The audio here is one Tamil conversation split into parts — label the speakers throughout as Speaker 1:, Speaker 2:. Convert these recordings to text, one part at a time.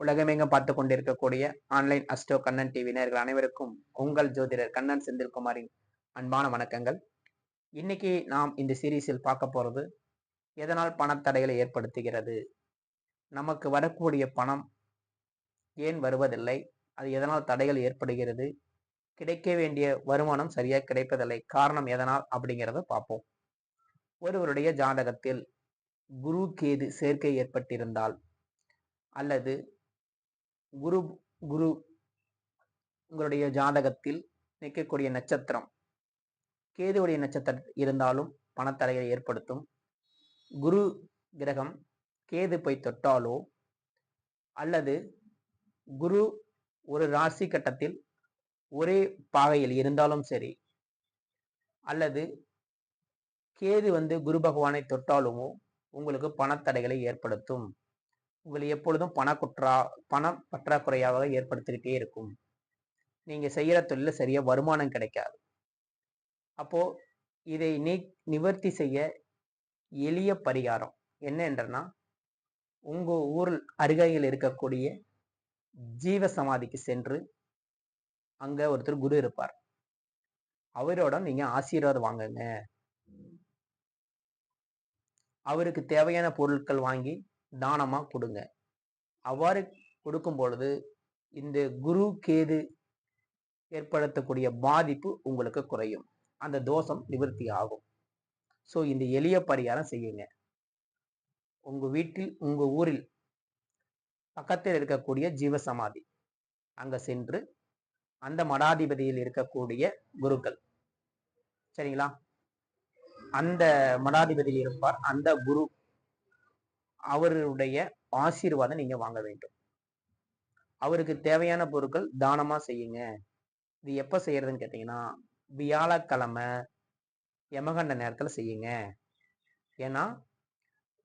Speaker 1: உலகமெங்கும் பார்த்து கொண்டிருக்கக்கூடிய ஆன்லைன் அஸ்ட்ரோ கண்ணன் டிவி நேயர்கள் அனைவருக்கும் உங்கள் ஜோதிடர் கண்ணன் செந்தில்குமாரின் அன்பான வணக்கங்கள். இன்னைக்கு நாம் இந்த சீரீஸில் பார்க்க போறது எதனால் பணத்தடைகளை ஏற்படுத்துகிறது, நமக்கு வரக்கூடிய பணம் ஏன் வருவதில்லை, அது எதனால் தடைகள் ஏற்படுகிறது, கிடைக்க வேண்டிய வருமானம் சரியா கிடைப்பதில்லை, காரணம் எதனால் அப்படிங்கிறத பார்ப்போம். ஒருவருடைய ஜாதகத்தில் குரு கேது சேர்க்கை ஏற்பட்டிருந்தால் அல்லது குரு குரு உங்களுடைய ஜாதகத்தில் நிற்கக்கூடிய நட்சத்திரம் கேதுவுடைய நட்சத்திரம் இருந்தாலும் பணத்தடையை ஏற்படுத்தும். குரு கிரகம் கேது போய் தொட்டாலோ அல்லது குரு ஒரு ராசி கட்டத்தில் ஒரே பாகையில் இருந்தாலும் சரி, அல்லது கேது குரு பகவானை தொட்டாலுமோ உங்களுக்கு பணத்தடைகளை ஏற்படுத்தும். உங்களை எப்பொழுதும் பண பற்றாக்குறையாக ஏற்படுத்திக்கிட்டே இருக்கும். நீங்க செய்யற தொழில சரியா வருமானம் கிடைக்காது. அப்போ இதை நிவர்த்தி செய்ய எளிய பரிகாரம் என்ன என்றனா, உங்க ஊரில் அருகையில் இருக்கக்கூடிய ஜீவ சமாதிக்கு சென்று அங்க ஒருத்தர் குரு இருப்பார், அவரோட நீங்க ஆசீர்வாதம் வாங்குங்க. அவருக்கு தேவையான பொருட்கள் வாங்கி தானமா கொடுங்க. அவ்வாறு கொடுக்கும் பொழுது இந்த குரு கேது ஏற்படுத்தக்கூடிய பாதிப்பு உங்களுக்கு குறையும், அந்த தோஷம் நிவர்த்தி ஆகும். சோ இந்த எளிய பரிகாரம் செய்யுங்க. உங்க வீட்டில் உங்க ஊரில் பக்கத்தில் இருக்கக்கூடிய ஜீவசமாதி அங்க சென்று அந்த மடாதிபதியில் இருக்கக்கூடிய குருக்கள் சரிங்களா, அந்த மடாதிபதியில் இருப்பார் அந்த குரு, அவருடைய ஆசீர்வாதம் நீங்க வாங்க வேண்டும். அவருக்கு தேவையான பொருட்கள் தானமா செய்யுங்க. இது எப்ப செய்யறதுன்னு கேட்டீங்கன்னா, வியாழக்கிழமை யமகண்ட நேரத்துல செய்யுங்க. ஏன்னா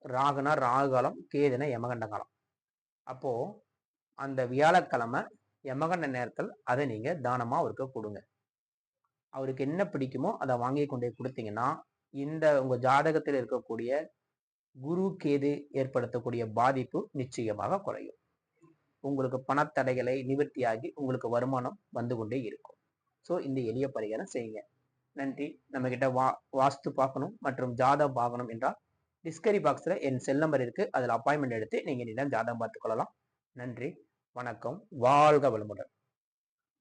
Speaker 1: ராகுனா ராகு காலம், கேதுனா யமகண்ட காலம். அப்போ அந்த வியாழக்கிழமை யமகண்ட நேரத்தில் அதை நீங்க தானமா அவருக்கு கொடுங்க. அவருக்கு என்ன பிடிக்குமோ அதை வாங்கி கொண்டே கொடுத்தீங்கன்னா இந்த உங்க ஜாதகத்தில் இருக்கக்கூடிய குரு கேது ஏற்படுத்தக்கூடிய பாதிப்பு நிச்சயமாக குறையும். உங்களுக்கு பணத்தடைகளை நிவர்த்தியாகி உங்களுக்கு வருமானம் வந்து கொண்டே இருக்கும். ஸோ இந்த எளிய பரிகாரம் செய்யுங்க. நன்றி. நம்ம கிட்ட வாஸ்து பார்க்கணும் மற்றும் ஜாதகம் பார்க்கணும் என்றால் டிஸ்கரி பாக்ஸ்ல என் செல் நம்பர் இருக்கு, அதில் அப்பாயின்மெண்ட் எடுத்து நீங்க ஜாதகம் பார்த்துக் கொள்ளலாம். நன்றி, வணக்கம், வாழ்க வளமுடன்.